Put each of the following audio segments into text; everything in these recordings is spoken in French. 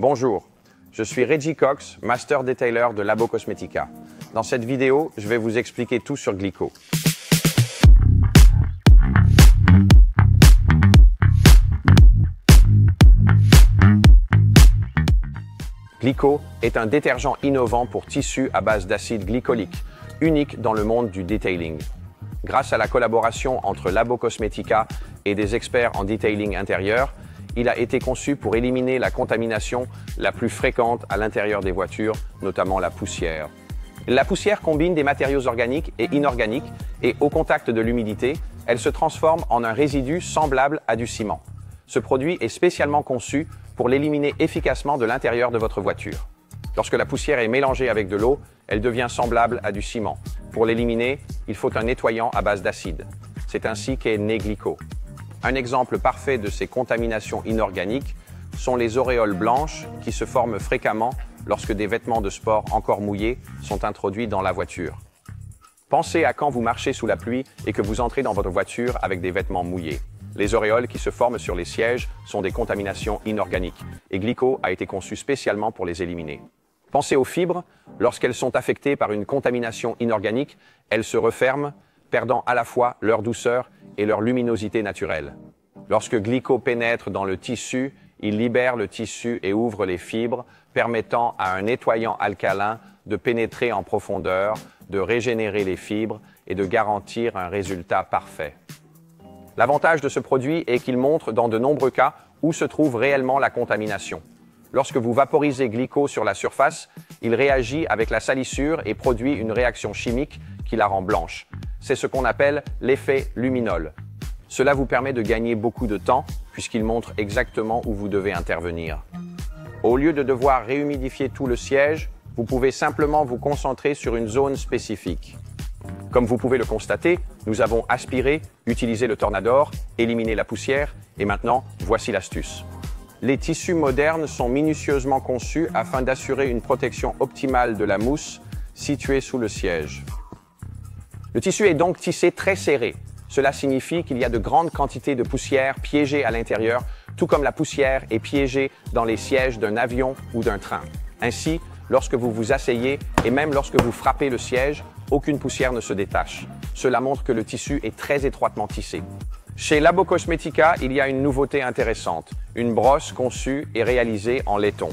Bonjour, je suis Reggie Cox, Master Detailer de Labo Cosmetica. Dans cette vidéo, je vais vous expliquer tout sur Glico. Glico est un détergent innovant pour tissus à base d'acide glycolique, unique dans le monde du detailing. Grâce à la collaboration entre Labo Cosmetica et des experts en detailing intérieur, il a été conçu pour éliminer la contamination la plus fréquente à l'intérieur des voitures, notamment la poussière. La poussière combine des matériaux organiques et inorganiques et au contact de l'humidité, elle se transforme en un résidu semblable à du ciment. Ce produit est spécialement conçu pour l'éliminer efficacement de l'intérieur de votre voiture. Lorsque la poussière est mélangée avec de l'eau, elle devient semblable à du ciment. Pour l'éliminer, il faut un nettoyant à base d'acide. C'est ainsi qu'est né Glico. Un exemple parfait de ces contaminations inorganiques sont les auréoles blanches qui se forment fréquemment lorsque des vêtements de sport encore mouillés sont introduits dans la voiture. Pensez à quand vous marchez sous la pluie et que vous entrez dans votre voiture avec des vêtements mouillés. Les auréoles qui se forment sur les sièges sont des contaminations inorganiques et Glico a été conçu spécialement pour les éliminer. Pensez aux fibres. Lorsqu'elles sont affectées par une contamination inorganique, elles se referment, perdant à la fois leur douceur et leur luminosité naturelle. Lorsque Glico pénètre dans le tissu, il libère le tissu et ouvre les fibres, permettant à un nettoyant alcalin de pénétrer en profondeur, de régénérer les fibres et de garantir un résultat parfait. L'avantage de ce produit est qu'il montre dans de nombreux cas où se trouve réellement la contamination. Lorsque vous vaporisez Glico sur la surface, il réagit avec la salissure et produit une réaction chimique qui la rend blanche. C'est ce qu'on appelle l'effet luminol. Cela vous permet de gagner beaucoup de temps puisqu'il montre exactement où vous devez intervenir. Au lieu de devoir réhumidifier tout le siège, vous pouvez simplement vous concentrer sur une zone spécifique. Comme vous pouvez le constater, nous avons aspiré, utilisé le Tornador, éliminé la poussière et maintenant, voici l'astuce. Les tissus modernes sont minutieusement conçus afin d'assurer une protection optimale de la mousse située sous le siège. Le tissu est donc tissé très serré. Cela signifie qu'il y a de grandes quantités de poussière piégées à l'intérieur, tout comme la poussière est piégée dans les sièges d'un avion ou d'un train. Ainsi, lorsque vous vous asseyez et même lorsque vous frappez le siège, aucune poussière ne se détache. Cela montre que le tissu est très étroitement tissé. Chez Labo Cosmetica, il y a une nouveauté intéressante, une brosse conçue et réalisée en laiton.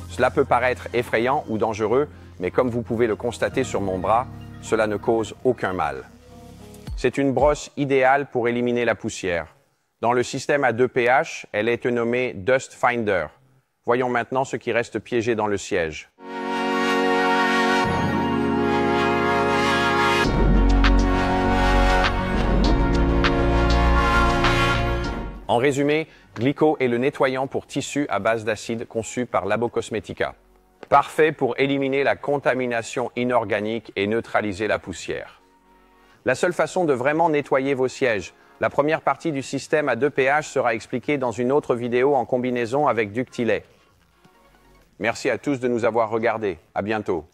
Cela peut paraître effrayant ou dangereux, mais comme vous pouvez le constater sur mon bras, cela ne cause aucun mal. C'est une brosse idéale pour éliminer la poussière. Dans le système à 2 pH, elle est nommée Dust Finder. Voyons maintenant ce qui reste piégé dans le siège. En résumé, Glico est le nettoyant pour tissus à base d'acide conçu par Labo Cosmetica. Parfait pour éliminer la contamination inorganique et neutraliser la poussière. La seule façon de vraiment nettoyer vos sièges, la première partie du système à 2 pH sera expliquée dans une autre vidéo en combinaison avec Ductilet. Merci à tous de nous avoir regardés. À bientôt.